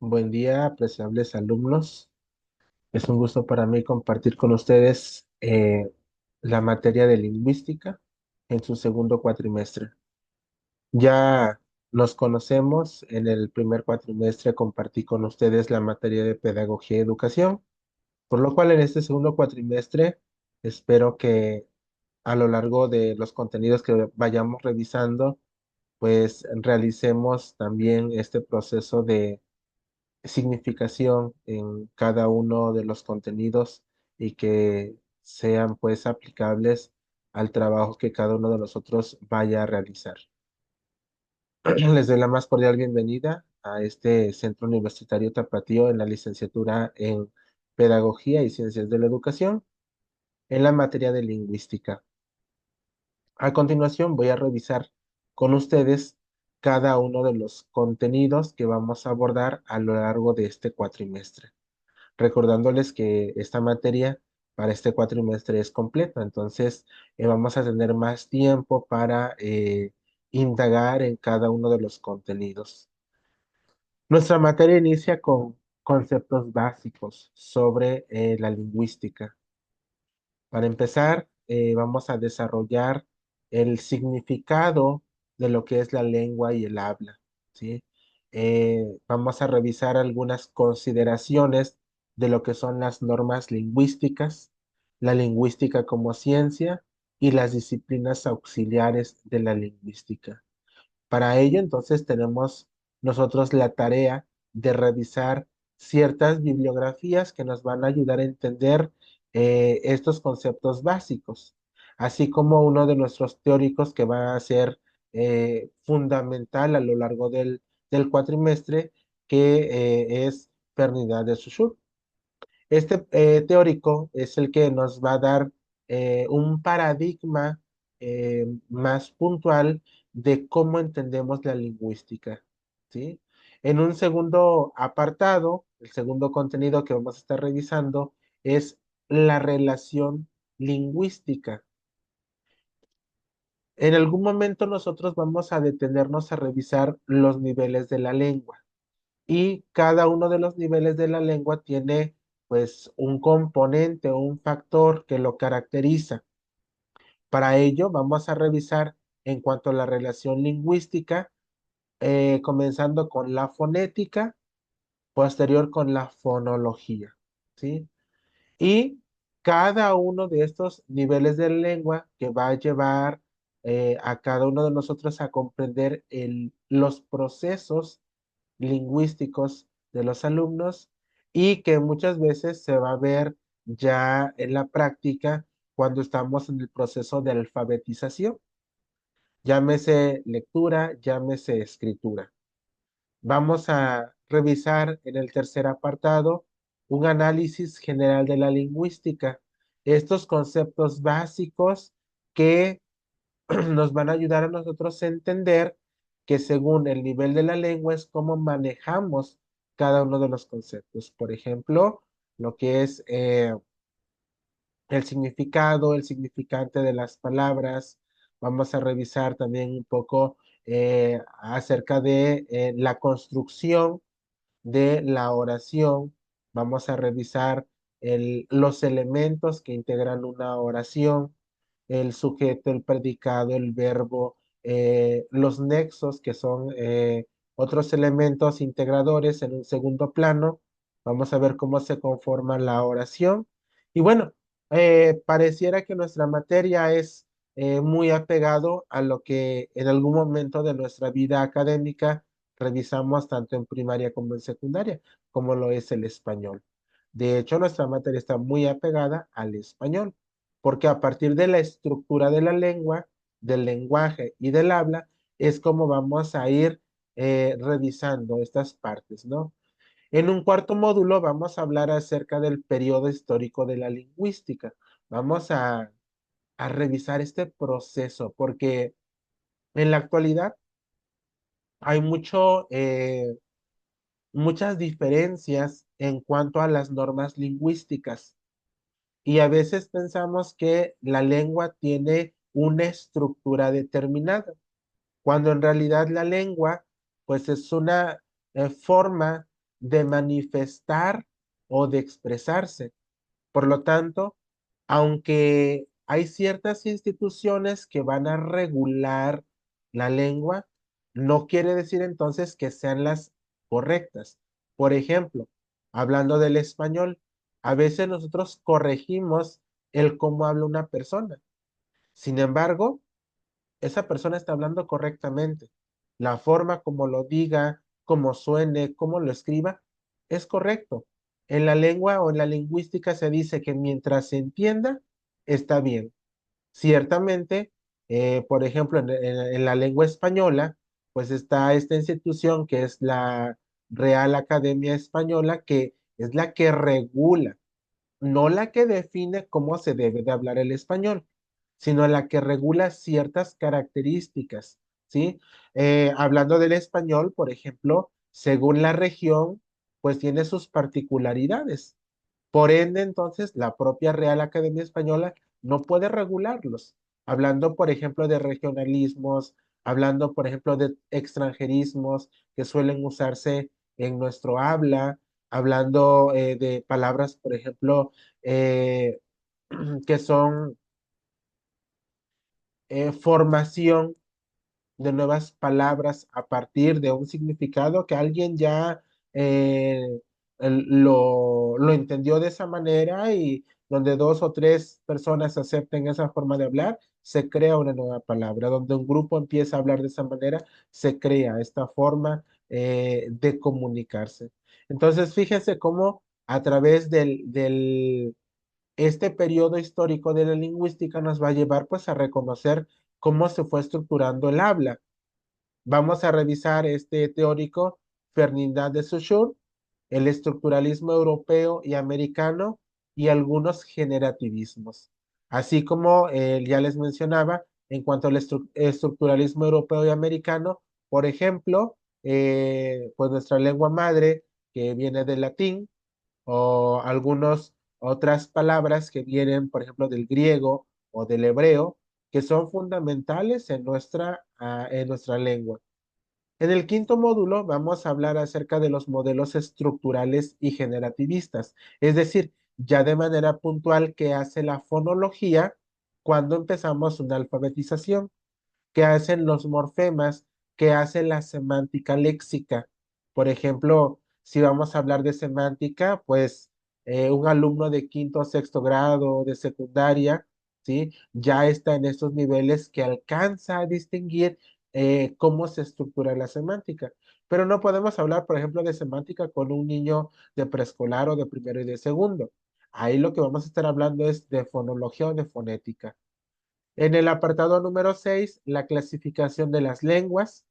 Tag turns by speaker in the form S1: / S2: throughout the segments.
S1: Buen día, apreciables alumnos. Es un gusto para mí compartir con ustedes la materia de lingüística en su segundo cuatrimestre. Ya nos conocemos, en el primer cuatrimestre compartí con ustedes la materia de pedagogía y educación, por lo cual en este segundo cuatrimestre espero que a lo largo de los contenidos que vayamos revisando, pues realicemos también este proceso de significación en cada uno de los contenidos y que sean pues aplicables al trabajo que cada uno de nosotros vaya a realizar. Les doy la más cordial bienvenida a este Centro Universitario Tapatío en la licenciatura en Pedagogía y Ciencias de la Educación en la materia de lingüística. A continuación voy a revisar con ustedes cada uno de los contenidos que vamos a abordar a lo largo de este cuatrimestre, recordándoles que esta materia para este cuatrimestre es completa, entonces vamos a tener más tiempo para indagar en cada uno de los contenidos. Nuestra materia inicia con conceptos básicos sobre la lingüística. Para empezar, vamos a desarrollar el significado de lo que es la lengua y el habla, ¿sí? Vamos a revisar algunas consideraciones de lo que son las normas lingüísticas, la lingüística como ciencia y las disciplinas auxiliares de la lingüística. Para ello, entonces, tenemos nosotros la tarea de revisar ciertas bibliografías que nos van a ayudar a entender estos conceptos básicos, así como uno de nuestros teóricos que va a ser fundamental a lo largo del cuatrimestre, que es Ferdinand de Saussure. Este teórico es el que nos va a dar un paradigma más puntual de cómo entendemos la lingüística, ¿sí? En un segundo apartado, el segundo contenido que vamos a estar revisando es la relación lingüística. En algún momento nosotros vamos a detenernos a revisar los niveles de la lengua y cada uno de los niveles de la lengua tiene pues un componente o un factor que lo caracteriza. Para ello vamos a revisar en cuanto a la relación lingüística, comenzando con la fonética, posterior con la fonología, ¿sí? Y cada uno de estos niveles de lengua que va a llevar a cada uno de nosotros a comprender los procesos lingüísticos de los alumnos y que muchas veces se va a ver ya en la práctica cuando estamos en el proceso de alfabetización, llámese lectura, llámese escritura. Vamos a revisar en el tercer apartado un análisis general de la lingüística, estos conceptos básicos que nos van a ayudar a nosotros a entender que según el nivel de la lengua es cómo manejamos cada uno de los conceptos. Por ejemplo, lo que es el significado, el significante de las palabras. Vamos a revisar también un poco acerca de la construcción de la oración. Vamos a revisar los elementos que integran una oración, el sujeto, el predicado, el verbo, los nexos, que son otros elementos integradores en un segundo plano. Vamos a ver cómo se conforma la oración. Y bueno, pareciera que nuestra materia es muy apegado a lo que en algún momento de nuestra vida académica revisamos tanto en primaria como en secundaria, como lo es el español. De hecho, nuestra materia está muy apegada al español, porque a partir de la estructura de la lengua, del lenguaje y del habla, es como vamos a ir revisando estas partes, ¿no? En un cuarto módulo vamos a hablar acerca del periodo histórico de la lingüística. Vamos a revisar este proceso, porque en la actualidad hay muchas diferencias en cuanto a las normas lingüísticas y a veces pensamos que la lengua tiene una estructura determinada, cuando en realidad la lengua pues es una forma de manifestar o de expresarse. Por lo tanto, aunque hay ciertas instituciones que van a regular la lengua, no quiere decir entonces que sean las correctas. Por ejemplo, hablando del español, a veces nosotros corregimos el cómo habla una persona. Sin embargo, esa persona está hablando correctamente. La forma como lo diga, como suene, como lo escriba, es correcto. En la lengua o en la lingüística se dice que mientras se entienda, está bien. Ciertamente, por ejemplo, en la lengua española, pues está esta institución que es la Real Academia Española, que es la que regula, no la que define cómo se debe de hablar el español, sino la que regula ciertas características, ¿sí? Hablando del español, por ejemplo, según la región, pues tiene sus particularidades. Por ende, entonces, la propia Real Academia Española no puede regularlos. Hablando, por ejemplo, de regionalismos, hablando, por ejemplo, de extranjerismos que suelen usarse en nuestro habla, hablando de palabras, por ejemplo, eh, que son formación de nuevas palabras a partir de un significado que alguien ya eh, lo entendió de esa manera y donde dos o tres personas acepten esa forma de hablar, se crea una nueva palabra. Donde un grupo empieza a hablar de esa manera, se crea esta forma de comunicarse. Entonces, fíjense cómo a través este periodo histórico de la lingüística nos va a llevar pues a reconocer cómo se fue estructurando el habla. Vamos a revisar este teórico Ferdinand de Saussure, el estructuralismo europeo y americano y algunos generativismos. Así como ya les mencionaba, en cuanto al estructuralismo europeo y americano, por ejemplo, pues nuestra lengua madre, que viene del latín, o algunas otras palabras que vienen, por ejemplo, del griego o del hebreo, que son fundamentales en nuestra lengua. En el quinto módulo vamos a hablar acerca de los modelos estructurales y generativistas, es decir, ya de manera puntual qué hace la fonología cuando empezamos una alfabetización, qué hacen los morfemas, qué hace la semántica léxica. Por ejemplo, si vamos a hablar de semántica, pues un alumno de quinto o sexto grado de secundaria, ¿sí? Ya está en estos niveles que alcanza a distinguir cómo se estructura la semántica. Pero no podemos hablar, por ejemplo, de semántica con un niño de preescolar o de primero y de segundo. Ahí lo que vamos a estar hablando es de fonología o de fonética. En el apartado número 6, la clasificación de las lenguas.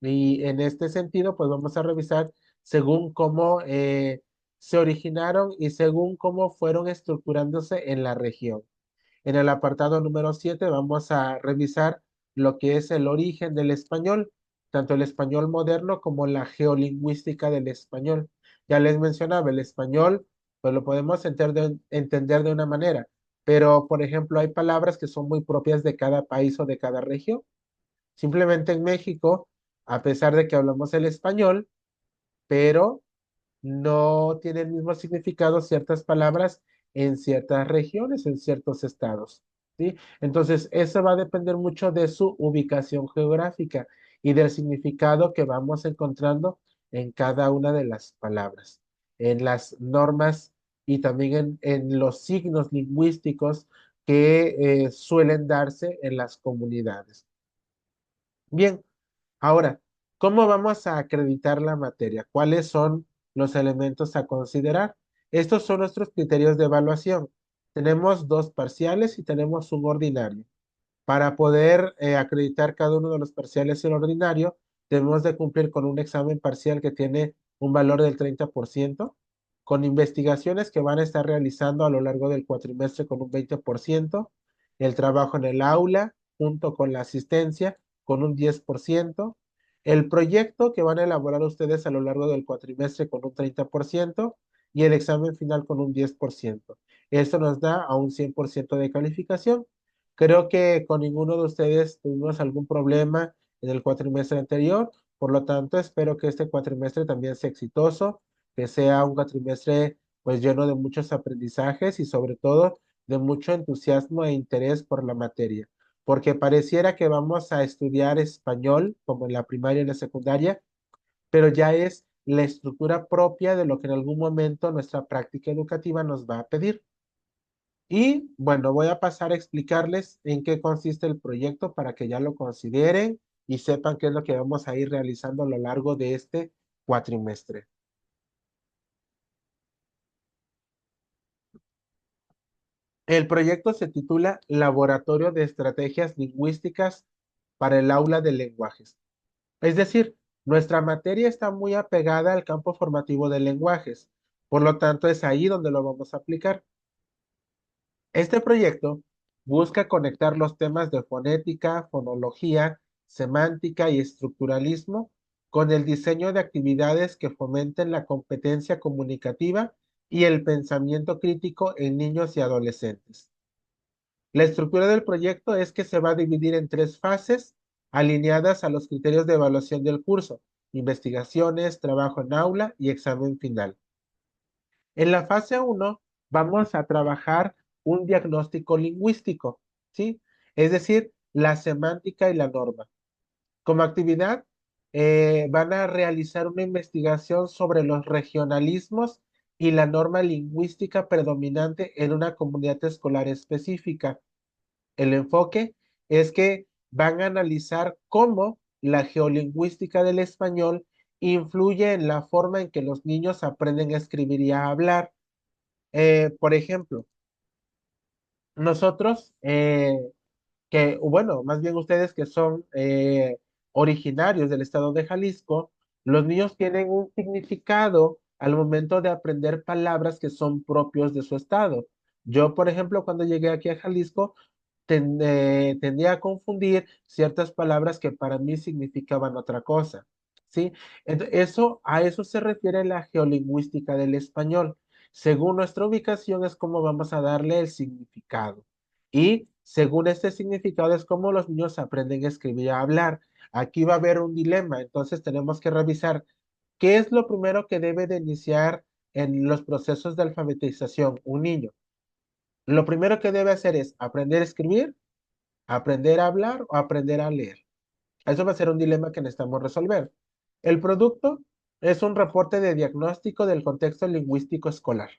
S1: Y en este sentido, pues vamos a revisar según cómo se originaron y según cómo fueron estructurándose en la región. En el apartado número 7 vamos a revisar lo que es el origen del español, tanto el español moderno como la geolingüística del español. Ya les mencionaba, el español, pues lo podemos entender de una manera, pero por ejemplo hay palabras que son muy propias de cada país o de cada región. Simplemente en México, a pesar de que hablamos el español, pero no tiene el mismo significado ciertas palabras en ciertas regiones, en ciertos estados, ¿sí? Entonces, eso va a depender mucho de su ubicación geográfica y del significado que vamos encontrando en cada una de las palabras, en las normas y también en los signos lingüísticos que suelen darse en las comunidades. Bien, ahora, ¿cómo vamos a acreditar la materia? ¿Cuáles son los elementos a considerar? Estos son nuestros criterios de evaluación. Tenemos dos parciales y tenemos un ordinario. Para poder acreditar cada uno de los parciales y el ordinario, debemos de cumplir con un examen parcial que tiene un valor del 30%, con investigaciones que van a estar realizando a lo largo del cuatrimestre con un 20%, el trabajo en el aula junto con la asistencia con un 10%, el proyecto que van a elaborar ustedes a lo largo del cuatrimestre con un 30% y el examen final con un 10%. Esto nos da a un 100% de calificación. Creo que con ninguno de ustedes tuvimos algún problema en el cuatrimestre anterior, por lo tanto espero que este cuatrimestre también sea exitoso. que sea un cuatrimestre pues lleno de muchos aprendizajes y sobre todo de mucho entusiasmo e interés por la materia, porque pareciera que vamos a estudiar español como en la primaria y la secundaria, pero ya es la estructura propia de lo que en algún momento nuestra práctica educativa nos va a pedir. Y bueno, voy a pasar a explicarles en qué consiste el proyecto para que ya lo consideren y sepan qué es lo que vamos a ir realizando a lo largo de este cuatrimestre. El proyecto se titula Laboratorio de Estrategias Lingüísticas para el Aula de Lenguajes. Es decir, nuestra materia está muy apegada al campo formativo de lenguajes, por lo tanto es ahí donde lo vamos a aplicar. Este proyecto busca conectar los temas de fonética, fonología, semántica y estructuralismo con el diseño de actividades que fomenten la competencia comunicativa y el pensamiento crítico en niños y adolescentes. La estructura del proyecto es que se va a dividir en tres fases alineadas a los criterios de evaluación del curso: investigaciones, trabajo en aula y examen final. En la fase uno vamos a trabajar un diagnóstico lingüístico, ¿sí? Es decir, la semántica y la norma. Como actividad, van a realizar una investigación sobre los regionalismos y la norma lingüística predominante en una comunidad escolar específica. El enfoque es que van a analizar cómo la geolingüística del español influye en la forma en que los niños aprenden a escribir y a hablar. Por ejemplo, nosotros, bueno, más bien ustedes que son originarios del estado de Jalisco, los niños tienen un significado al momento de aprender palabras que son propios de su estado. Yo, por ejemplo, cuando llegué aquí a Jalisco, tendía a confundir ciertas palabras que para mí significaban otra cosa, ¿sí? A eso se refiere la geolingüística del español. Según nuestra ubicación es como vamos a darle el significado. Y según este significado es como los niños aprenden a escribir y a hablar. Aquí va a haber un dilema, entonces tenemos que revisar qué es lo primero que debe de iniciar en los procesos de alfabetización un niño. Lo primero que debe hacer es aprender a escribir, aprender a hablar o aprender a leer. Eso va a ser un dilema que necesitamos resolver. El producto es un reporte de diagnóstico del contexto lingüístico escolar.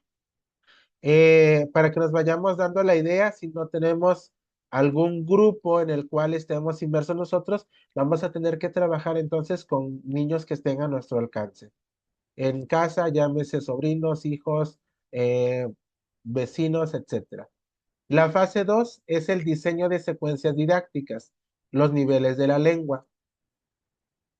S1: Para que nos vayamos dando la idea, si no tenemos algún grupo en el cual estemos inmersos nosotros, vamos a tener que trabajar entonces con niños que estén a nuestro alcance. En casa, llámese sobrinos, hijos, eh, vecinos, etcétera. La fase 2 es el diseño de secuencias didácticas, los niveles de la lengua.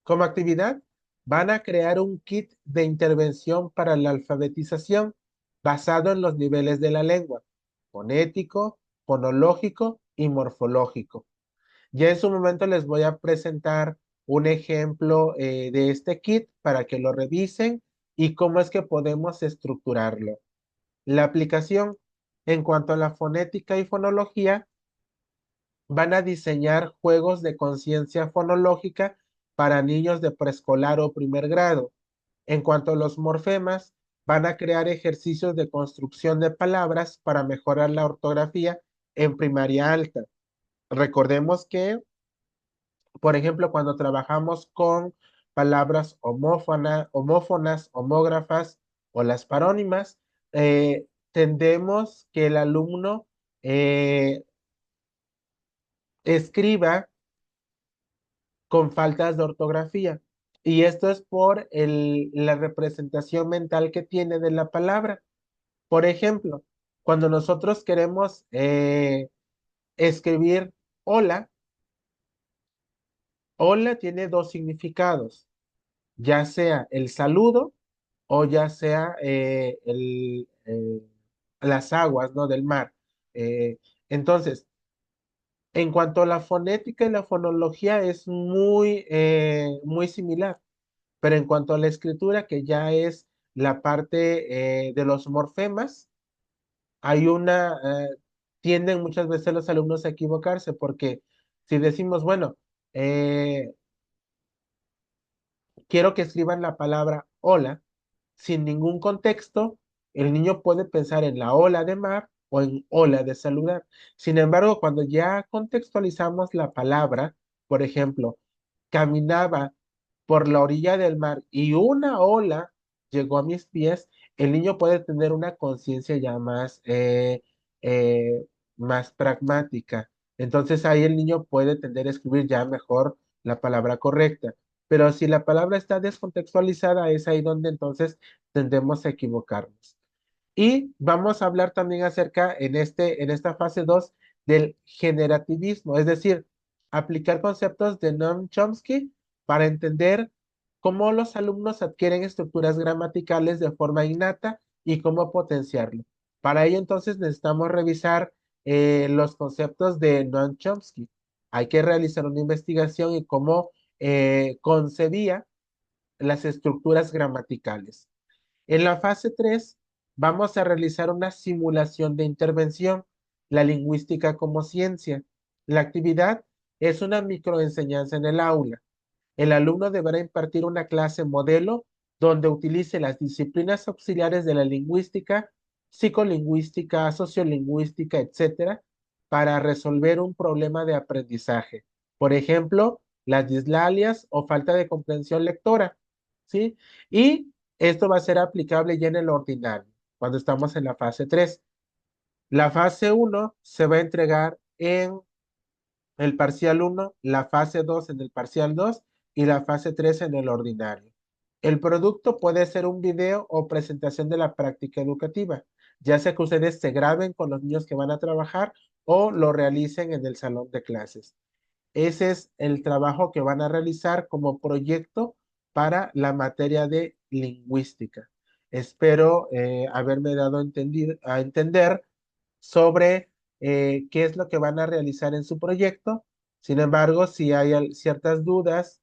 S1: Como actividad, van a crear un kit de intervención para la alfabetización basado en los niveles de la lengua: fonético, fonológico y morfológico. Ya en su momento les voy a presentar un ejemplo de este kit para que lo revisen y cómo es que podemos estructurarlo. La aplicación en cuanto a la fonética y fonología, van a diseñar juegos de conciencia fonológica para niños de preescolar o primer grado. En cuanto a los morfemas, van a crear ejercicios de construcción de palabras para mejorar la ortografía en primaria alta. Recordemos que, por ejemplo, cuando trabajamos con palabras homófonas, homógrafas o las parónimas, tendemos que el alumno eh, escriba con faltas de ortografía. Y esto es por la representación mental que tiene de la palabra. Por ejemplo, cuando nosotros queremos escribir hola, hola tiene dos significados, ya sea el saludo o ya sea las aguas, ¿no? Del mar. Entonces, en cuanto a la fonética y la fonología es muy similar. Pero en cuanto a la escritura, que ya es la parte de los morfemas, hay tienden muchas veces los alumnos a equivocarse porque si decimos, bueno, eh, quiero que escriban la palabra hola, sin ningún contexto, el niño puede pensar en la ola de mar o en ola de saludar. Sin embargo, cuando ya contextualizamos la palabra, por ejemplo, caminaba por la orilla del mar y una ola llegó a mis pies, el niño puede tener una conciencia ya eh, más pragmática. Entonces ahí el niño puede tender a escribir ya mejor la palabra correcta. Pero si la palabra está descontextualizada, es ahí donde entonces tendemos a equivocarnos. Y vamos a hablar también acerca en esta fase 2 del generativismo, es decir, aplicar conceptos de Noam Chomsky para entender cómo los alumnos adquieren estructuras gramaticales de forma innata y cómo potenciarlo. Para ello entonces necesitamos revisar los conceptos de Noam Chomsky. Hay que realizar una investigación y cómo concebía las estructuras gramaticales. En la fase 3 vamos a realizar una simulación de intervención, la lingüística como ciencia. La actividad es una microenseñanza en el aula. El alumno deberá impartir una clase modelo donde utilice las disciplinas auxiliares de la lingüística, psicolingüística, sociolingüística, etcétera, para resolver un problema de aprendizaje. Por ejemplo, las dislalias o falta de comprensión lectora, ¿sí? Y esto va a ser aplicable ya en el ordinario, cuando estamos en la fase 3. La fase 1 se va a entregar en el parcial uno, la fase 2 en el parcial 2 y la fase 3 en el ordinario. El producto puede ser un video o presentación de la práctica educativa, ya sea que ustedes se graben con los niños que van a trabajar o lo realicen en el salón de clases. Ese es el trabajo que van a realizar como proyecto para la materia de lingüística. Espero haberme dado a entender sobre qué es lo que van a realizar en su proyecto. Sin embargo, si hay ciertas dudas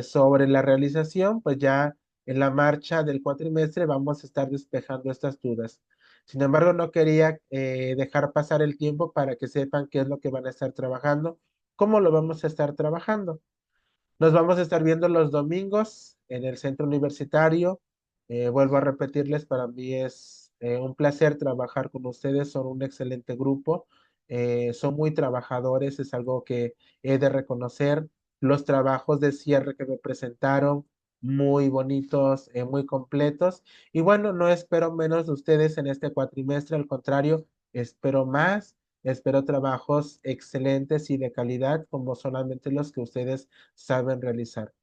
S1: sobre la realización, pues ya en la marcha del cuatrimestre vamos a estar despejando estas dudas. Sin embargo, no quería dejar pasar el tiempo para que sepan qué es lo que van a estar trabajando, cómo lo vamos a estar trabajando. Nos vamos a estar viendo los domingos en el centro universitario. Vuelvo a repetirles, para mí es un placer trabajar con ustedes, son un excelente grupo, son muy trabajadores, es algo que he de reconocer. Los trabajos de cierre que me presentaron, muy bonitos, muy completos. Y bueno, no espero menos de ustedes en este cuatrimestre, al contrario, espero más. Espero trabajos excelentes y de calidad como solamente los que ustedes saben realizar.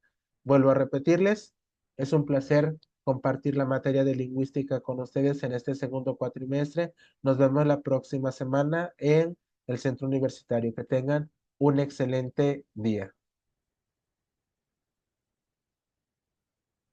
S1: Vuelvo a repetirles, es un placer compartir la materia de lingüística con ustedes en este segundo cuatrimestre. Nos vemos la próxima semana en el centro universitario. Que tengan un excelente día.